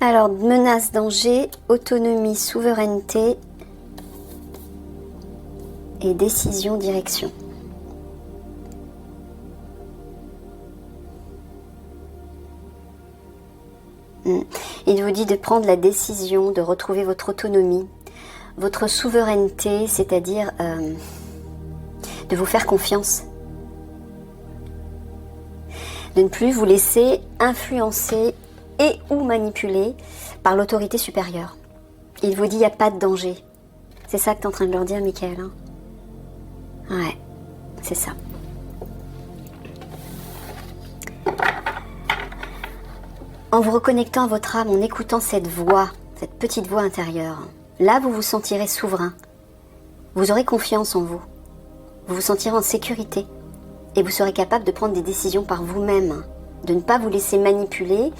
Alors, menace, danger, autonomie, souveraineté et décision, direction. Il vous dit de prendre la décision, de retrouver votre autonomie, votre souveraineté, c'est-à-dire de vous faire confiance. De ne plus vous laisser influencer et ou manipuler par l'autorité supérieure. Il vous dit il n'y a pas de danger. C'est ça que tu es en train de leur dire, Michael. Hein? Ouais, c'est ça. En vous reconnectant à votre âme, en écoutant cette voix, cette petite voix intérieure, là vous vous sentirez souverain. Vous aurez confiance en vous. Vous vous sentirez en sécurité. Et vous serez capable de prendre des décisions par vous-même. De ne pas vous laisser manipuler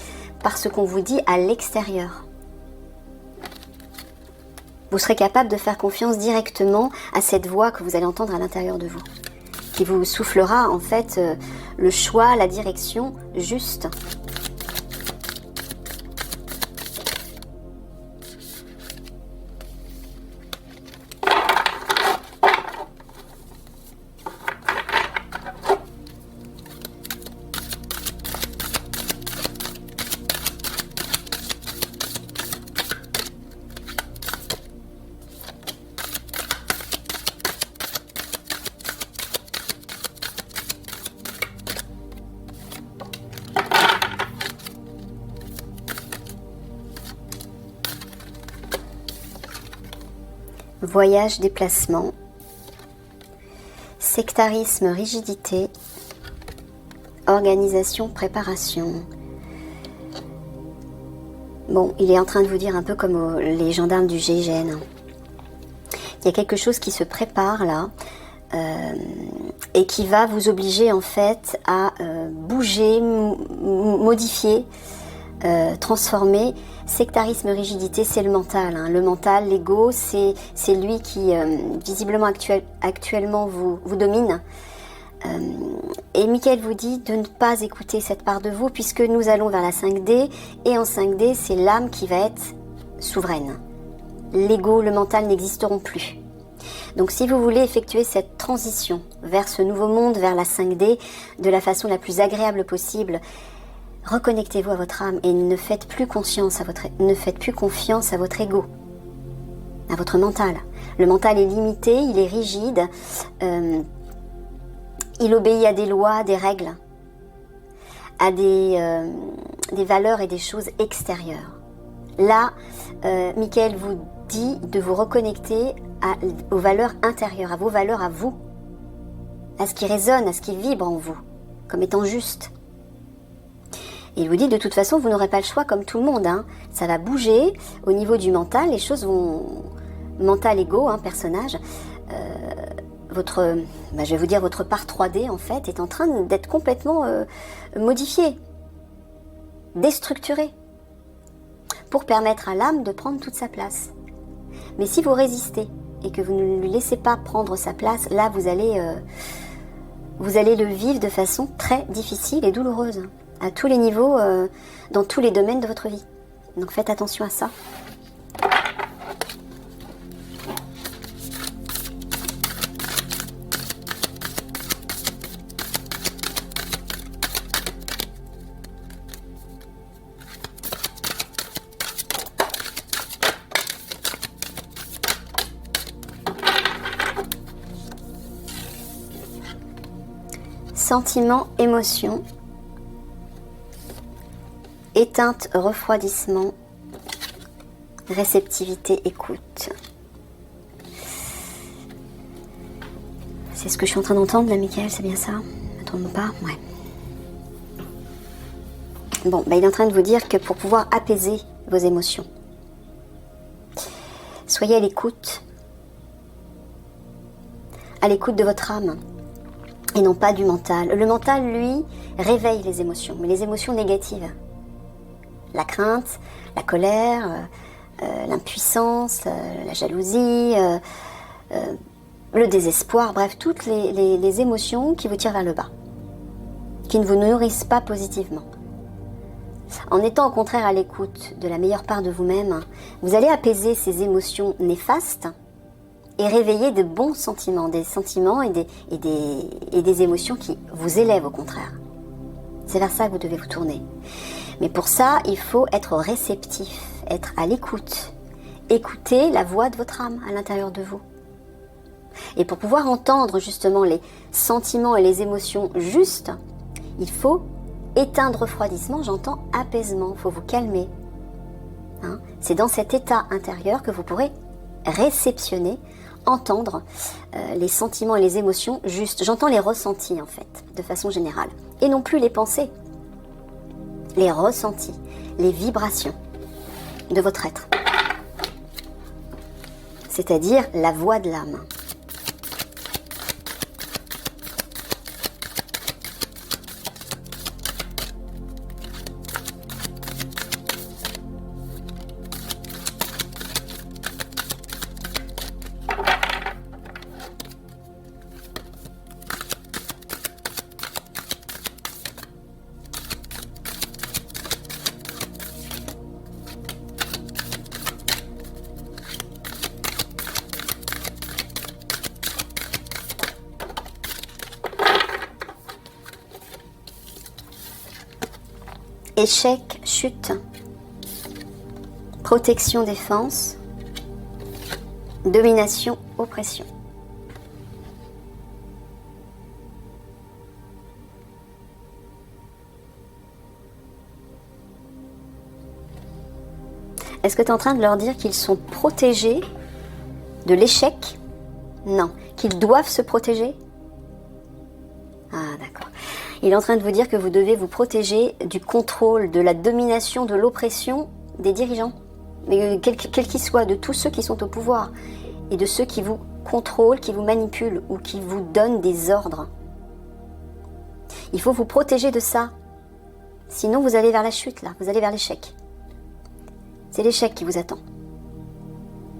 par ce qu'on vous dit à l'extérieur. Vous serez capable de faire confiance directement à cette voix que vous allez entendre à l'intérieur de vous. Qui vous soufflera en fait le choix, la direction juste. Voyage, déplacement, sectarisme, rigidité, organisation, préparation. Bon, il est en train de vous dire un peu comme les gendarmes du GIGN. Il y a quelque chose qui se prépare là et qui va vous obliger en fait à bouger, modifier, transformer. Sectarisme, rigidité, c'est le mental. Hein. Le mental, l'ego, c'est lui qui visiblement actuellement vous domine. Et Michael vous dit de ne pas écouter cette part de vous puisque nous allons vers la 5D et en 5D, c'est l'âme qui va être souveraine. L'ego, le mental n'existeront plus. Donc si vous voulez effectuer cette transition vers ce nouveau monde, vers la 5D, de la façon la plus agréable possible, reconnectez-vous à votre âme et ne faites plus confiance à votre ego, à votre mental. Le mental est limité, il est rigide, il obéit à des lois, des règles, à des valeurs et des choses extérieures. Là, Michael vous dit de vous reconnecter aux valeurs intérieures, à vos valeurs à vous, à ce qui résonne, à ce qui vibre en vous, comme étant juste. Et il vous dit de toute façon vous n'aurez pas le choix comme tout le monde. Hein. Ça va bouger au niveau du mental, les choses vont... Mental, ego, hein, personnage. Je vais vous dire votre part 3D en fait est en train d'être complètement modifiée, déstructurée, pour permettre à l'âme de prendre toute sa place. Mais si vous résistez et que vous ne lui laissez pas prendre sa place, là vous allez le vivre de façon très difficile et douloureuse. À tous les niveaux, dans tous les domaines de votre vie. Donc faites attention à ça. Sentiments, émotions. Éteinte, refroidissement, réceptivité, écoute. C'est ce que je suis en train d'entendre là, Michael, c'est bien ça? Ne me trompe pas? Ouais. Bon, il est en train de vous dire que pour pouvoir apaiser vos émotions, soyez à l'écoute de votre âme et non pas du mental. Le mental, lui, réveille les émotions, mais les émotions négatives. La crainte, la colère, l'impuissance, la jalousie, le désespoir, bref, toutes les émotions qui vous tirent vers le bas, qui ne vous nourrissent pas positivement. En étant au contraire à l'écoute de la meilleure part de vous-même, vous allez apaiser ces émotions néfastes et réveiller de bons sentiments, des sentiments et des émotions qui vous élèvent au contraire. C'est vers ça que vous devez vous tourner. Mais pour ça, il faut être réceptif, être à l'écoute. Écoutez la voix de votre âme à l'intérieur de vous. Et pour pouvoir entendre justement les sentiments et les émotions justes, il faut éteindre refroidissement, j'entends apaisement, il faut vous calmer. Hein? C'est dans cet état intérieur que vous pourrez réceptionner, entendre les sentiments et les émotions justes. J'entends les ressentis en fait, de façon générale. Et non plus les pensées. Les ressentis, les vibrations de votre être. C'est-à-dire la voix de l'âme. Échec, chute, protection, défense, domination, oppression. Est-ce que tu es en train de leur dire qu'ils sont protégés de l'échec? Non. Qu'ils doivent se protéger? Ah, d'accord. Il est en train de vous dire que vous devez vous protéger du contrôle, de la domination, de l'oppression des dirigeants, mais quels qu'ils soient, de tous ceux qui sont au pouvoir, et de ceux qui vous contrôlent, qui vous manipulent ou qui vous donnent des ordres. Il faut vous protéger de ça. Sinon, vous allez vers la chute, là. Vous allez vers l'échec. C'est l'échec qui vous attend.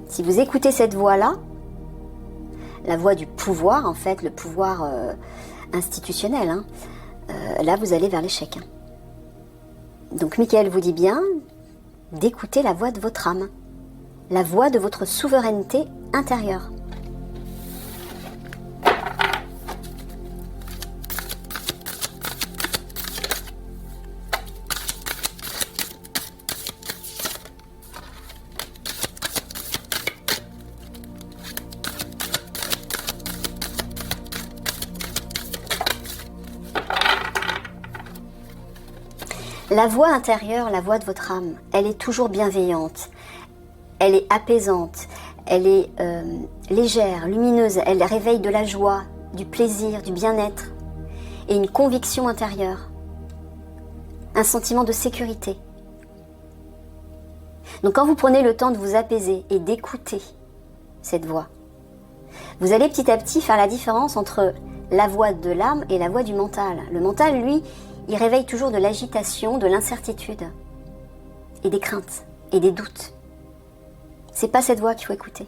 Si vous écoutez cette voix-là, la voix du pouvoir, en fait, le pouvoir institutionnel, hein, là, vous allez vers l'échec. Donc, Michael vous dit bien d'écouter la voix de votre âme, la voix de votre souveraineté intérieure. La voix intérieure, la voix de votre âme, elle est toujours bienveillante, elle est apaisante, elle est légère, lumineuse, elle réveille de la joie, du plaisir, du bien-être et une conviction intérieure, un sentiment de sécurité. Donc quand vous prenez le temps de vous apaiser et d'écouter cette voix, vous allez petit à petit faire la différence entre la voix de l'âme et la voix du mental. Le mental, lui, il réveille toujours de l'agitation, de l'incertitude, et des craintes, et des doutes. C'est pas cette voix qu'il faut écouter.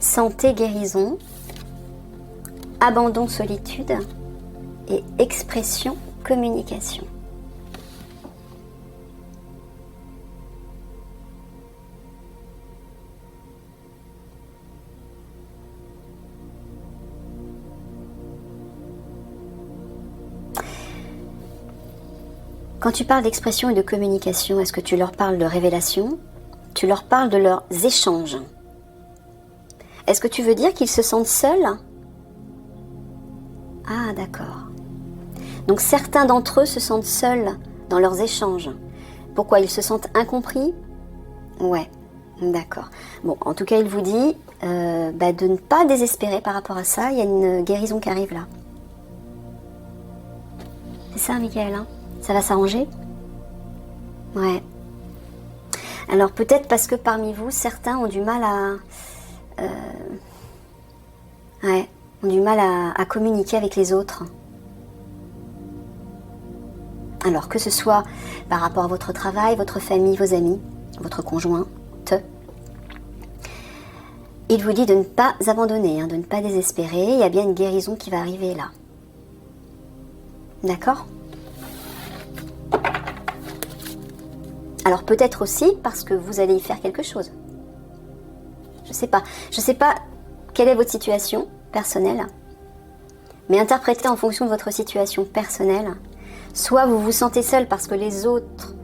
Santé, guérison, abandon, solitude, et expression, communication. Quand tu parles d'expression et de communication, est-ce que tu leur parles de révélation? Tu leur parles de leurs échanges? Est-ce que tu veux dire qu'ils se sentent seuls? Ah, d'accord. Donc certains d'entre eux se sentent seuls dans leurs échanges. Pourquoi? Ils se sentent incompris? Ouais, d'accord. Bon, en tout cas, il vous dit de ne pas désespérer par rapport à ça. Il y a une guérison qui arrive là. C'est ça, Michael, hein? Ça va s'arranger? Ouais. Alors peut-être parce que parmi vous, certains ont du mal à communiquer avec les autres. Alors que ce soit par rapport à votre travail, votre famille, vos amis, votre conjointe, il vous dit de ne pas abandonner, de ne pas désespérer. Il y a bien une guérison qui va arriver là. D'accord ? Alors peut-être aussi parce que vous allez y faire quelque chose. Je sais pas. Je sais pas quelle est votre situation personnelle, mais interprétez en fonction de votre situation personnelle. Soit vous vous sentez seul parce que les autres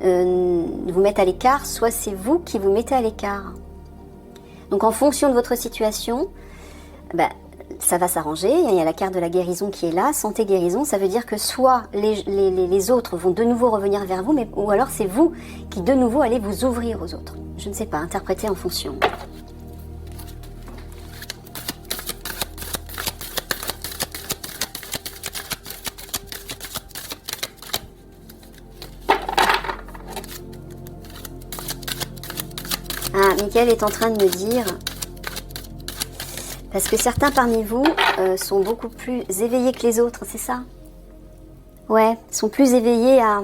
vous mettent à l'écart, soit c'est vous qui vous mettez à l'écart. Donc en fonction de votre situation, ça va s'arranger. Il y a la carte de la guérison qui est là, santé guérison, ça veut dire que soit les autres vont de nouveau revenir vers vous, ou alors c'est vous qui de nouveau allez vous ouvrir aux autres. Je ne sais pas, interprétez en fonction. Ah, Michael est en train de me dire, parce que certains parmi vous sont beaucoup plus éveillés que les autres, c'est ça? Ouais, sont plus éveillés à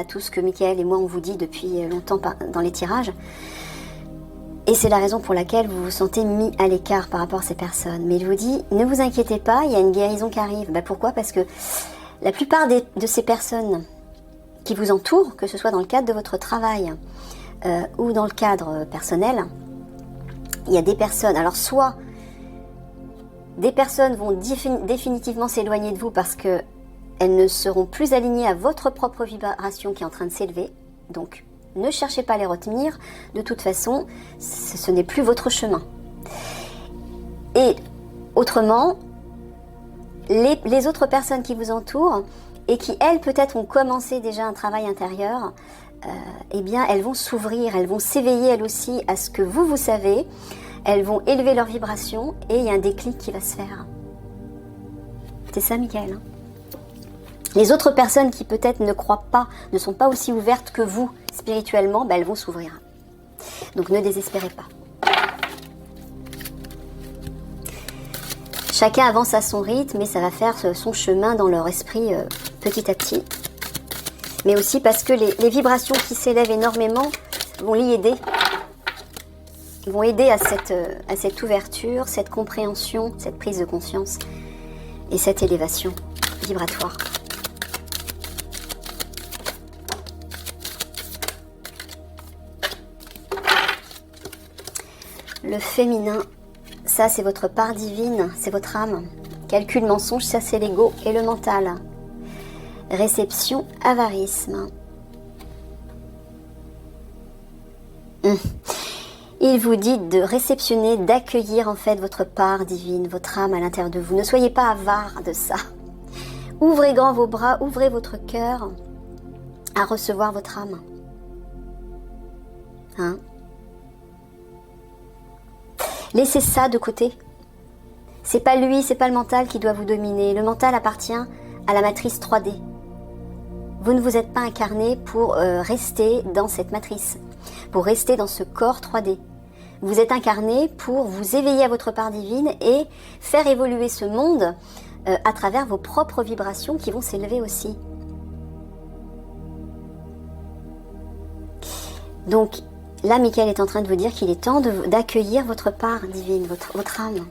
tout ce que Michael et moi on vous dit depuis longtemps dans les tirages. Et c'est la raison pour laquelle vous vous sentez mis à l'écart par rapport à ces personnes. Mais il vous dit, ne vous inquiétez pas, il y a une guérison qui arrive. Pourquoi? Parce que la plupart de ces personnes qui vous entourent, que ce soit dans le cadre de votre travail, ou dans le cadre personnel, il y a des personnes, alors soit des personnes vont définitivement s'éloigner de vous parce qu'elles ne seront plus alignées à votre propre vibration qui est en train de s'élever, donc ne cherchez pas à les retenir, de toute façon ce n'est plus votre chemin. Et autrement, les autres personnes qui vous entourent et qui elles peut-être ont commencé déjà un travail intérieur, elles vont s'ouvrir, elles vont s'éveiller elles aussi à ce que vous savez, elles vont élever leur vibration et il y a un déclic qui va se faire. C'est ça, Michael. Les autres personnes qui peut-être ne croient pas, ne sont pas aussi ouvertes que vous spirituellement, elles vont s'ouvrir. Donc ne désespérez pas. Chacun avance à son rythme et ça va faire son chemin dans leur esprit petit à petit. Mais aussi parce que les vibrations qui s'élèvent énormément vont l'y aider. Ils vont aider à cette ouverture, cette compréhension, cette prise de conscience et cette élévation vibratoire. Le féminin, ça c'est votre part divine, c'est votre âme. Calcul, mensonge, ça c'est l'ego et le mental. Réception, avarisme. Il vous dit de réceptionner, d'accueillir en fait votre part divine, votre âme à l'intérieur de vous. Ne soyez pas avare de ça. Ouvrez grand vos bras, ouvrez votre cœur à recevoir votre âme. Laissez ça de côté. C'est pas lui, c'est pas le mental qui doit vous dominer. Le mental appartient à la matrice 3D. Vous ne vous êtes pas incarné pour rester dans cette matrice, pour rester dans ce corps 3D. Vous êtes incarné pour vous éveiller à votre part divine et faire évoluer ce monde à travers vos propres vibrations qui vont s'élever aussi. Donc là, Michael est en train de vous dire qu'il est temps d'accueillir votre part divine, votre âme.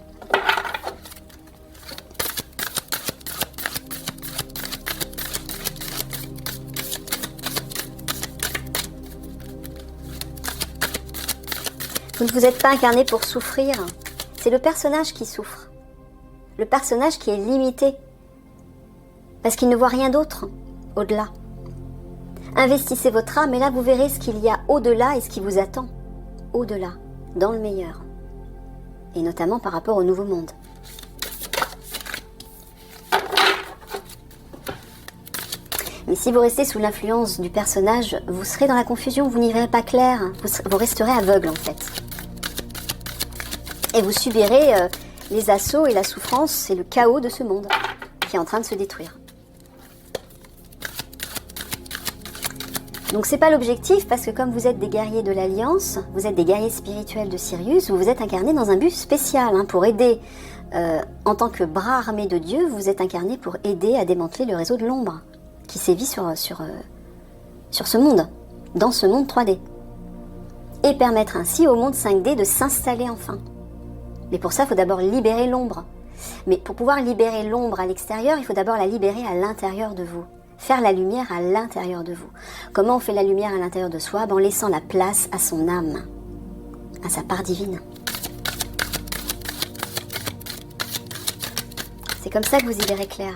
Vous ne vous êtes pas incarné pour souffrir. C'est le personnage qui souffre. Le personnage qui est limité. Parce qu'il ne voit rien d'autre au-delà. Investissez votre âme et là vous verrez ce qu'il y a au-delà et ce qui vous attend. Au-delà, dans le meilleur. Et notamment par rapport au nouveau monde. Mais si vous restez sous l'influence du personnage, vous serez dans la confusion, vous n'y verrez pas clair. Vous resterez aveugle en fait. Et vous subirez les assauts et la souffrance et le chaos de ce monde qui est en train de se détruire. Donc c'est pas l'objectif parce que comme vous êtes des guerriers de l'Alliance, vous êtes des guerriers spirituels de Sirius, vous vous êtes incarnés dans un but spécial pour aider, en tant que bras armés de Dieu, vous êtes incarnés pour aider à démanteler le réseau de l'ombre qui sévit sur ce monde, dans ce monde 3D. Et permettre ainsi au monde 5D de s'installer enfin. Mais pour ça, il faut d'abord libérer l'ombre. Mais pour pouvoir libérer l'ombre à l'extérieur, il faut d'abord la libérer à l'intérieur de vous. faire la lumière à l'intérieur de vous. Comment on fait la lumière à l'intérieur de soi? En laissant la place à son âme, à sa part divine. C'est comme ça que vous y verrez clair.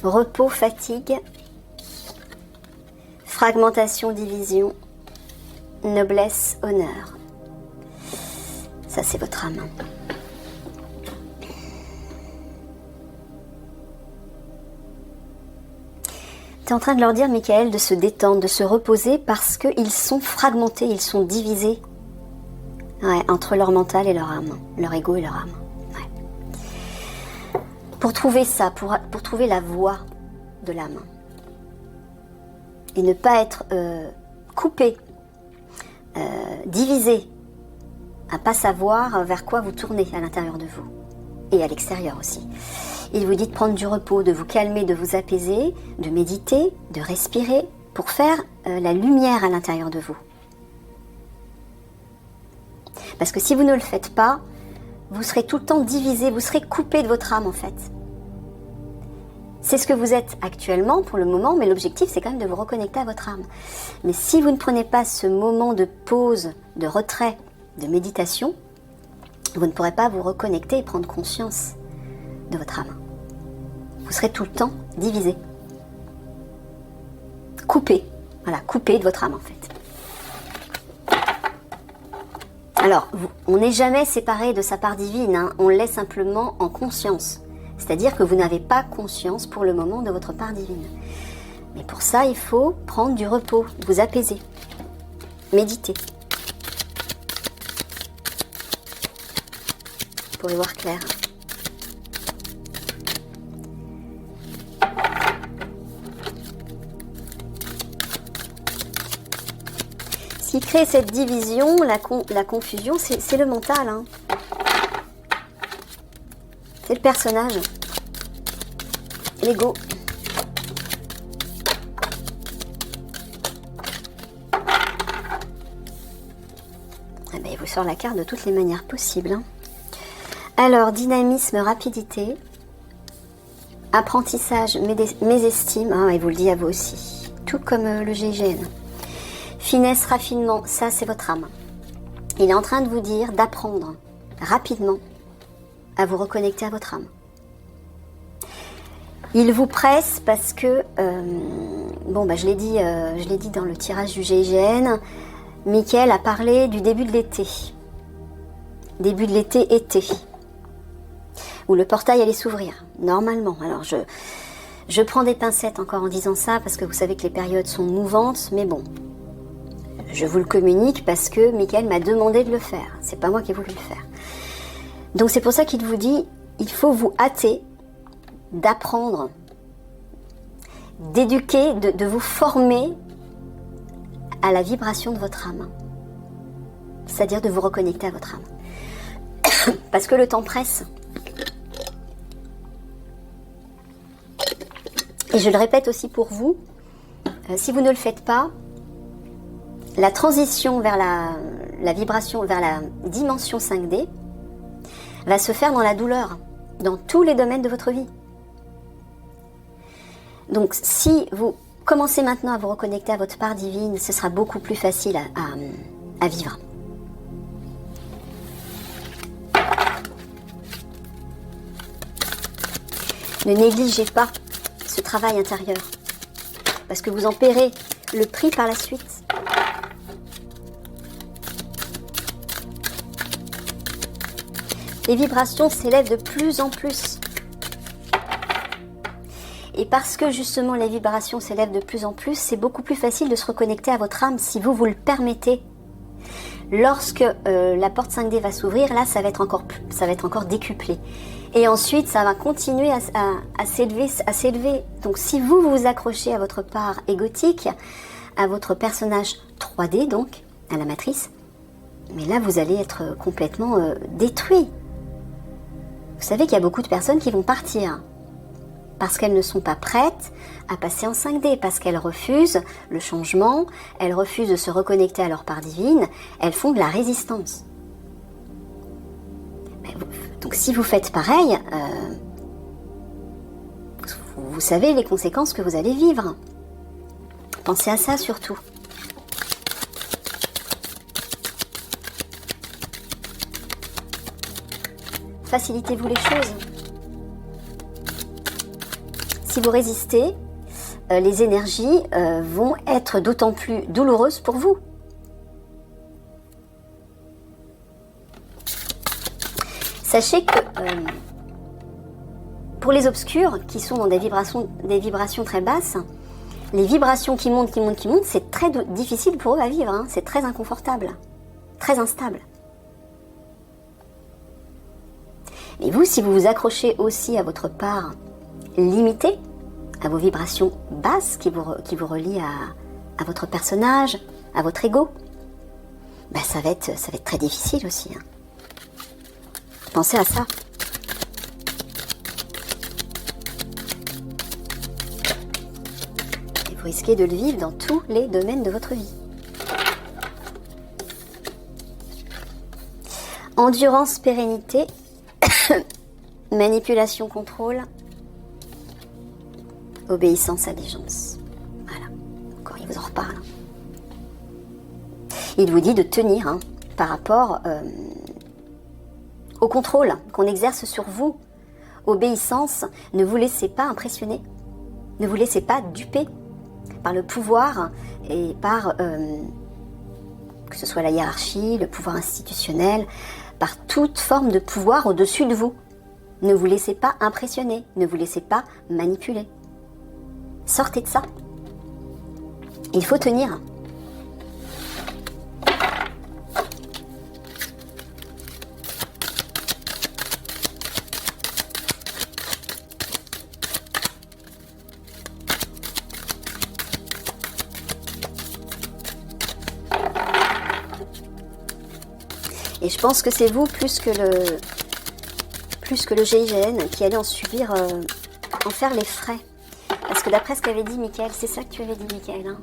Repos, fatigue, fragmentation, division, noblesse, honneur. Ça, c'est votre âme. Tu es en train de leur dire, Michael, de se détendre, de se reposer parce qu'ils sont fragmentés, ils sont divisés, ouais, entre leur mental et leur âme, leur ego et leur âme. Pour trouver ça, pour trouver la voie de l'âme. Et ne pas être coupé, divisé, à ne pas savoir vers quoi vous tournez à l'intérieur de vous. Et à l'extérieur aussi. Il vous dit de prendre du repos, de vous calmer, de vous apaiser, de méditer, de respirer, pour faire la lumière à l'intérieur de vous. Parce que si vous ne le faites pas, vous serez tout le temps divisé, vous serez coupé de votre âme en fait. C'est ce que vous êtes actuellement pour le moment, mais l'objectif c'est quand même de vous reconnecter à votre âme. Mais si vous ne prenez pas ce moment de pause, de retrait, de méditation, vous ne pourrez pas vous reconnecter et prendre conscience de votre âme. Vous serez tout le temps divisé. Coupé. Voilà, coupé de votre âme en fait. Alors, on n'est jamais séparé de sa part divine, hein. On l'est simplement en conscience. C'est-à-dire que vous n'avez pas conscience pour le moment de votre part divine. Mais pour ça, il faut prendre du repos, vous apaiser, méditer. Pour y voir clair. Ce qui crée cette division, la confusion, c'est le mental, hein. C'est le personnage, l'ego. Eh ben, il vous sort la carte de toutes les manières possibles, hein. Alors, dynamisme, rapidité, apprentissage, mésestime, hein, il vous le dit à vous aussi, tout comme le GIGN. Finesse, raffinement, ça c'est votre âme. Il est en train de vous dire d'apprendre rapidement à vous reconnecter à votre âme. Il vous presse parce que, je l'ai dit dans le tirage du GIGN, Michael a parlé du début de l'été. Début de été, où le portail allait s'ouvrir, normalement. Alors je prends des pincettes encore en disant ça, parce que vous savez que les périodes sont mouvantes, mais bon, je vous le communique parce que Michael m'a demandé de le faire. C'est pas moi qui ai voulu le faire. Donc c'est pour ça qu'il vous dit, il faut vous hâter d'apprendre, d'éduquer, de vous former à la vibration de votre âme. C'est-à-dire de vous reconnecter à votre âme. Parce que le temps presse. Et je le répète aussi pour vous, si vous ne le faites pas, la transition vers la vibration, vers la dimension 5D, va se faire dans la douleur, dans tous les domaines de votre vie. Donc si vous commencez maintenant à vous reconnecter à votre part divine, ce sera beaucoup plus facile à vivre. Ne négligez pas ce travail intérieur, parce que vous en paierez le prix par la suite. Les vibrations s'élèvent de plus en plus. Et parce que justement les vibrations s'élèvent de plus en plus, c'est beaucoup plus facile de se reconnecter à votre âme si vous le permettez. Lorsque la porte 5D va s'ouvrir, là ça va être encore décuplé. Et ensuite, ça va continuer à s'élever. Donc, si vous vous accrochez à votre part égotique, à votre personnage 3D, donc, à la matrice, mais là, vous allez être complètement détruit. Vous savez qu'il y a beaucoup de personnes qui vont partir parce qu'elles ne sont pas prêtes à passer en 5D, parce qu'elles refusent le changement, elles refusent de se reconnecter à leur part divine, elles font de la résistance. Donc si vous faites pareil, vous savez les conséquences que vous allez vivre. Pensez à ça surtout. Facilitez-vous les choses. Si vous résistez, les énergies vont être d'autant plus douloureuses pour vous. Sachez que pour les obscurs qui sont dans des vibrations très basses, les vibrations qui montent, c'est très difficile pour eux à vivre, hein. C'est très inconfortable, très instable. Et vous, si vous vous accrochez aussi à votre part limitée, à vos vibrations basses qui vous relient à votre personnage, à votre ego, ben ça va être très difficile aussi. Hein. Pensez à ça. Et vous risquez de le vivre dans tous les domaines de votre vie. Endurance, pérennité, manipulation, contrôle, obéissance, allégeance. Voilà. Encore, il vous en reparle. Il vous dit de tenir hein, par rapport au contrôle qu'on exerce sur vous. Obéissance, ne vous laissez pas impressionner. Ne vous laissez pas duper par le pouvoir et par, que ce soit la hiérarchie, le pouvoir institutionnel, par toute forme de pouvoir au-dessus de vous. Ne vous laissez pas impressionner, ne vous laissez pas manipuler. Sortez de ça. Il faut tenir. Et je pense que c'est vous plus que le GIGN qui allait en faire les frais. Parce que d'après ce qu'avait dit Michael, c'est ça que tu avais dit Michael, hein,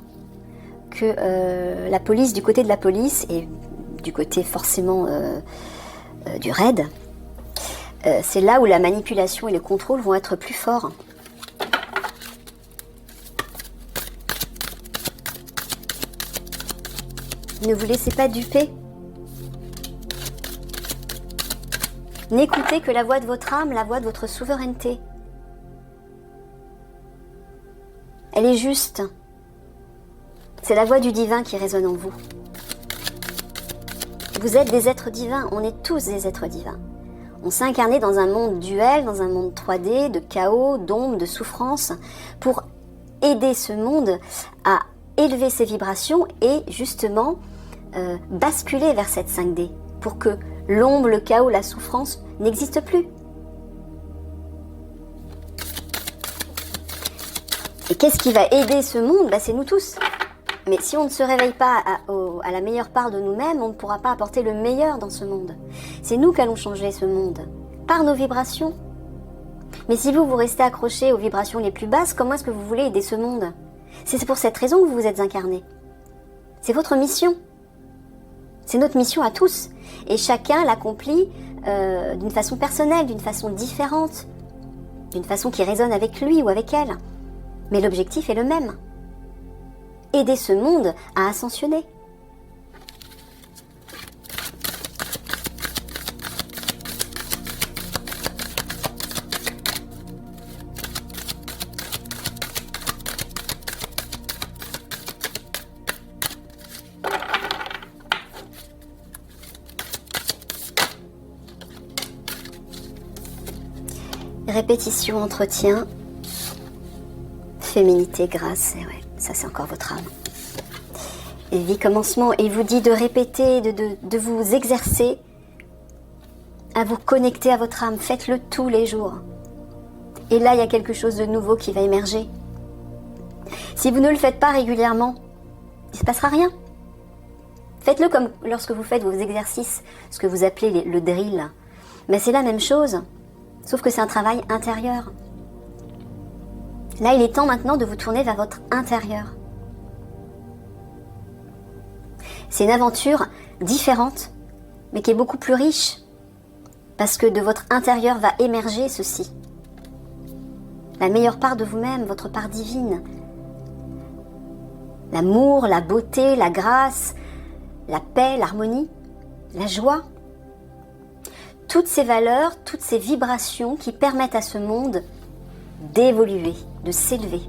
que la police, du côté de la police, et du côté forcément du raid, c'est là où la manipulation et le contrôle vont être plus forts. Ne vous laissez pas duper. N'écoutez que la voix de votre âme, la voix de votre souveraineté. Elle est juste. C'est la voix du divin qui résonne en vous. Vous êtes des êtres divins, on est tous des êtres divins. On s'est incarné dans un monde duel, dans un monde 3D, de chaos, d'ombre, de souffrance, pour aider ce monde à élever ses vibrations et justement basculer vers cette 5D, pour que l'ombre, le chaos, la souffrance n'existent plus. Et qu'est-ce qui va aider ce monde? C'est nous tous. Mais si on ne se réveille pas à la meilleure part de nous-mêmes, on ne pourra pas apporter le meilleur dans ce monde. C'est nous qui allons changer ce monde, par nos vibrations. Mais si vous restez accroché aux vibrations les plus basses, comment est-ce que vous voulez aider ce monde? C'est pour cette raison que vous vous êtes incarné. C'est votre mission. C'est notre mission à tous. Et chacun l'accomplit d'une façon personnelle, d'une façon différente, d'une façon qui résonne avec lui ou avec elle. Mais l'objectif est le même. Aider ce monde à ascensionner. Répétition, entretien, féminité, grâce, et ouais, ça c'est encore votre âme. Et vie, commencement, il vous dit de répéter, de vous exercer à vous connecter à votre âme. Faites-le tous les jours. Et là, il y a quelque chose de nouveau qui va émerger. Si vous ne le faites pas régulièrement, il ne se passera rien. Faites-le comme lorsque vous faites vos exercices, ce que vous appelez le drill. Mais c'est la même chose, sauf que c'est un travail intérieur. Là, il est temps maintenant de vous tourner vers votre intérieur. C'est une aventure différente, mais qui est beaucoup plus riche, parce que de votre intérieur va émerger ceci. La meilleure part de vous-même, votre part divine. L'amour, la beauté, la grâce, la paix, l'harmonie, la joie. Toutes ces valeurs, toutes ces vibrations qui permettent à ce monde d'évoluer, de s'élever.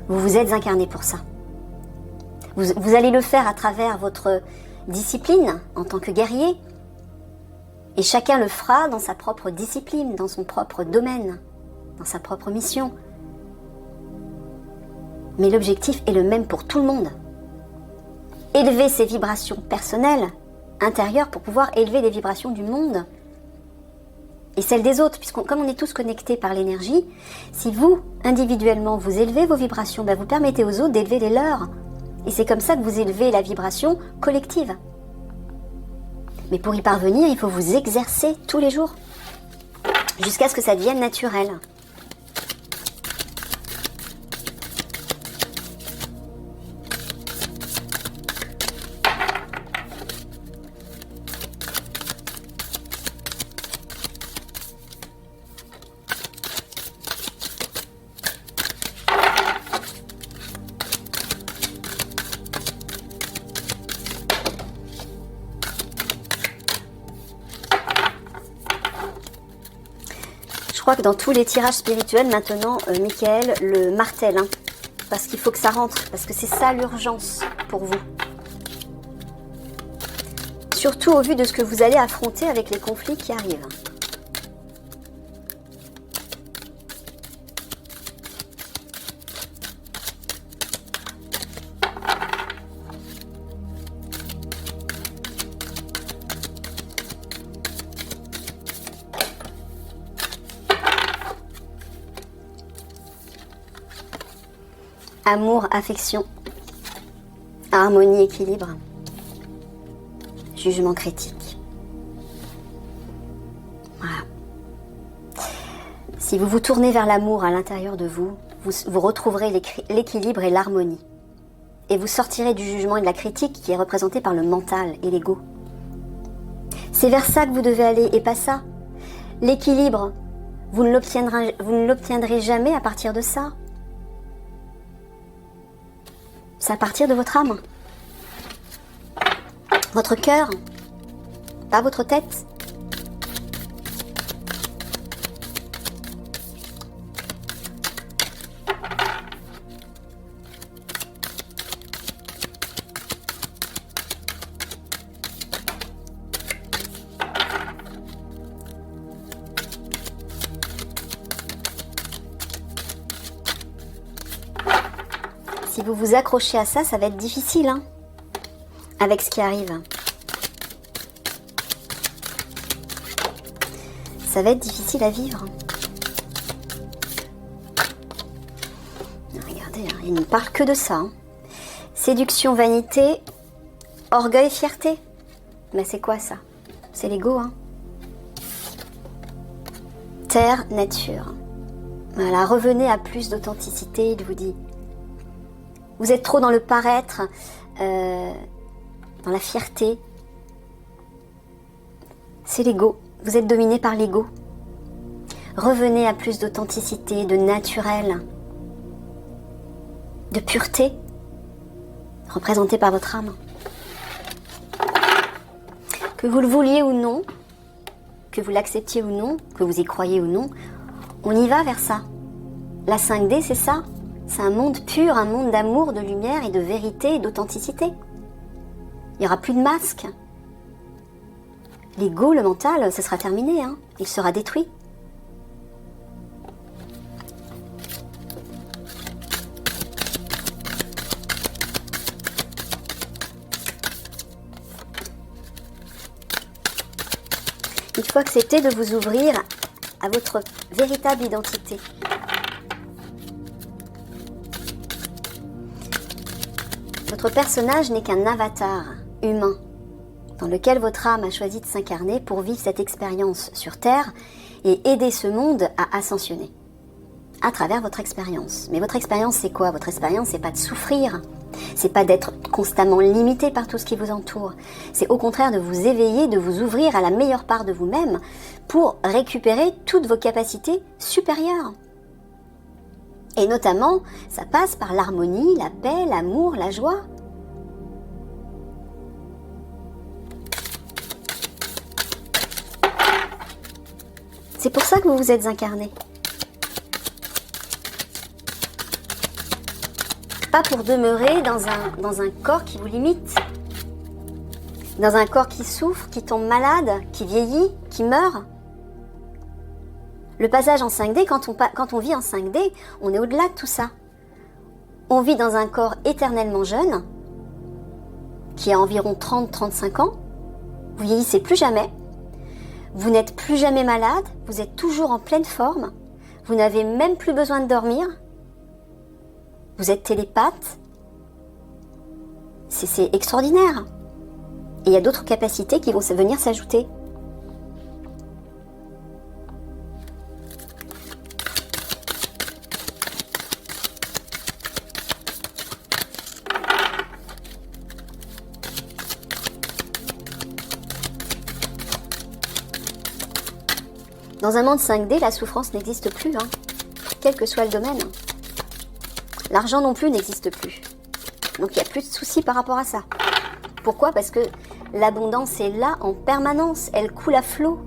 Vous vous êtes incarné pour ça. Vous allez le faire à travers votre discipline en tant que guerrier. Et chacun le fera dans sa propre discipline, dans son propre domaine, dans sa propre mission. Mais l'objectif est le même pour tout le monde. Élever ses vibrations personnelles, intérieures, pour pouvoir élever les vibrations du monde et celles des autres, puisque comme on est tous connectés par l'énergie, si vous, individuellement, vous élevez vos vibrations, vous permettez aux autres d'élever les leurs. Et c'est comme ça que vous élevez la vibration collective. Mais pour y parvenir, il faut vous exercer tous les jours, jusqu'à ce que ça devienne naturel. Je crois que dans tous les tirages spirituels, maintenant, Michael le martèle, parce qu'il faut que ça rentre, parce que c'est ça l'urgence pour vous. Surtout au vu de ce que vous allez affronter avec les conflits qui arrivent. Amour, affection, harmonie, équilibre, jugement critique. Voilà. Si vous vous tournez vers l'amour à l'intérieur de vous, vous retrouverez l'équilibre et l'harmonie. Et vous sortirez du jugement et de la critique qui est représenté par le mental et l'ego. C'est vers ça que vous devez aller et pas ça. L'équilibre, vous ne l'obtiendrez jamais à partir de ça. C'est à partir de votre âme. Votre cœur, pas votre tête. Si vous vous accrochez à ça, ça va être difficile, avec ce qui arrive. Ça va être difficile à vivre. Regardez, il ne parle que de ça. Séduction, vanité, orgueil, fierté. Mais c'est quoi ça? C'est l'ego, Terre, nature. Voilà, revenez à plus d'authenticité, il vous dit. Vous êtes trop dans le paraître, dans la fierté. C'est l'ego. Vous êtes dominé par l'ego. Revenez à plus d'authenticité, de naturel, de pureté, représentée par votre âme. Que vous le vouliez ou non, que vous l'acceptiez ou non, que vous y croyez ou non, on y va vers ça. La 5D, c'est ça. C'est un monde pur, un monde d'amour, de lumière et de vérité et d'authenticité. Il n'y aura plus de masque. L'ego, le mental, ce sera terminé. Il sera détruit. Il faut accepter de vous ouvrir à votre véritable identité. Votre personnage n'est qu'un avatar humain dans lequel votre âme a choisi de s'incarner pour vivre cette expérience sur Terre et aider ce monde à ascensionner à travers votre expérience. Mais votre expérience, c'est quoi? Votre expérience, c'est pas de souffrir, c'est pas d'être constamment limité par tout ce qui vous entoure. C'est au contraire de vous éveiller, de vous ouvrir à la meilleure part de vous-même pour récupérer toutes vos capacités supérieures. Et notamment, ça passe par l'harmonie, la paix, l'amour, la joie. C'est pour ça que vous vous êtes incarné. Pas pour demeurer dans un corps qui vous limite, dans un corps qui souffre, qui tombe malade, qui vieillit, qui meurt. Le passage en 5D, quand on vit en 5D, on est au-delà de tout ça. On vit dans un corps éternellement jeune, qui a environ 30-35 ans. Vous vieillissez plus jamais. Vous n'êtes plus jamais malade. Vous êtes toujours en pleine forme. Vous n'avez même plus besoin de dormir. Vous êtes télépathe. C'est extraordinaire. Et il y a d'autres capacités qui vont venir s'ajouter. Dans un monde 5D, la souffrance n'existe plus, quel que soit le domaine. L'argent non plus n'existe plus. Donc il n'y a plus de soucis par rapport à ça. Pourquoi? Parce que l'abondance est là en permanence, elle coule à flot.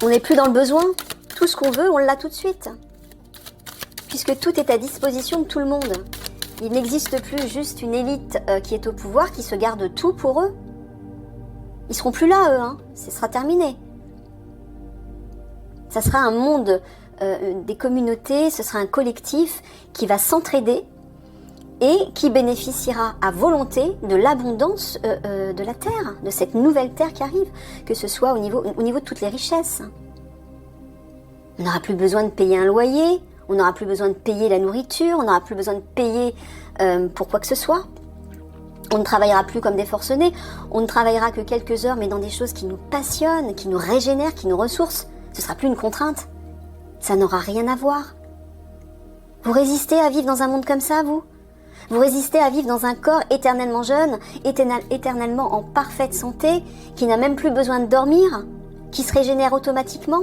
On n'est plus dans le besoin. Tout ce qu'on veut, on l'a tout de suite. Puisque tout est à disposition de tout le monde. Il n'existe plus juste une élite qui est au pouvoir, qui se garde tout pour eux. Ils seront plus là, eux. Ce sera terminé. Ça sera un monde des communautés, ce sera un collectif qui va s'entraider et qui bénéficiera à volonté de l'abondance de la terre, de cette nouvelle terre qui arrive, que ce soit au niveau de toutes les richesses. On n'aura plus besoin de payer un loyer, on n'aura plus besoin de payer la nourriture, on n'aura plus besoin de payer pour quoi que ce soit. On ne travaillera plus comme des forcenés, on ne travaillera que quelques heures, mais dans des choses qui nous passionnent, qui nous régénèrent, qui nous ressourcent. Ce ne sera plus une contrainte. Ça n'aura rien à voir. Vous résistez à vivre dans un monde comme ça, vous? Vous résistez à vivre dans un corps éternellement jeune, éternellement en parfaite santé, qui n'a même plus besoin de dormir, qui se régénère automatiquement?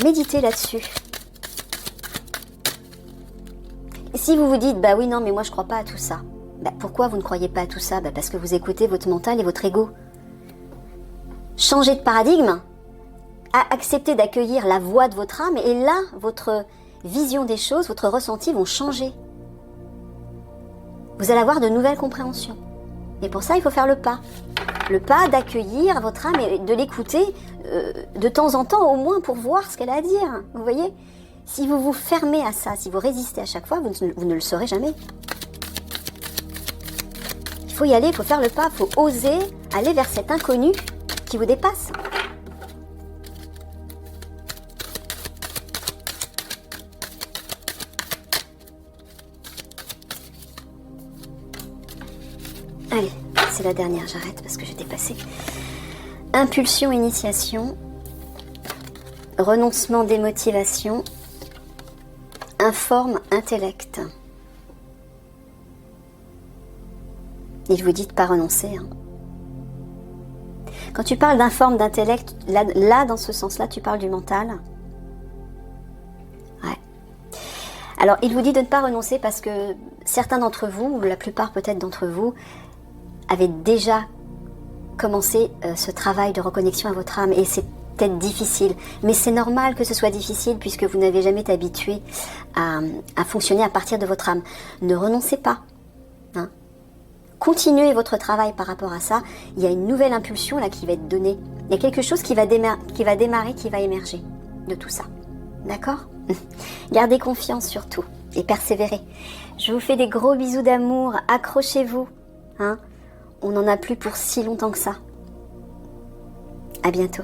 Méditez là-dessus. Et si vous vous dites, bah oui, non, mais moi je crois pas à tout ça. Bah, pourquoi vous ne croyez pas à tout ça? Bah, parce que vous écoutez votre mental et votre ego. Changez de paradigme, acceptez d'accueillir la voix de votre âme, et là, votre vision des choses, votre ressenti vont changer. Vous allez avoir de nouvelles compréhensions. Et pour ça, il faut faire le pas. Le pas d'accueillir votre âme et de l'écouter de temps en temps, au moins pour voir ce qu'elle a à dire. Vous voyez? Si vous vous fermez à ça, si vous résistez à chaque fois, vous ne le saurez jamais. Il faut y aller, il faut faire le pas, il faut oser aller vers cet inconnu qui vous dépasse. Allez, c'est la dernière, j'arrête parce que j'ai dépassé. Impulsion, initiation, renoncement, démotivation, informe, intellect. Il vous dit de ne pas renoncer. Quand tu parles d'informe, d'intellect, là, dans ce sens-là, tu parles du mental. Ouais. Alors, il vous dit de ne pas renoncer parce que certains d'entre vous, ou la plupart peut-être d'entre vous, avaient déjà commencé ce travail de reconnexion à votre âme, et c'est peut-être difficile, mais c'est normal que ce soit difficile puisque vous n'avez jamais été habitué à fonctionner à partir de votre âme. Ne renoncez pas. Continuez votre travail par rapport à ça. Il y a une nouvelle impulsion là qui va être donnée. Il y a quelque chose qui va démarrer, qui va émerger de tout ça. D'accord ? Gardez confiance surtout et persévérez. Je vous fais des gros bisous d'amour, accrochez-vous. Hein, on n'en a plus pour si longtemps que ça. À bientôt.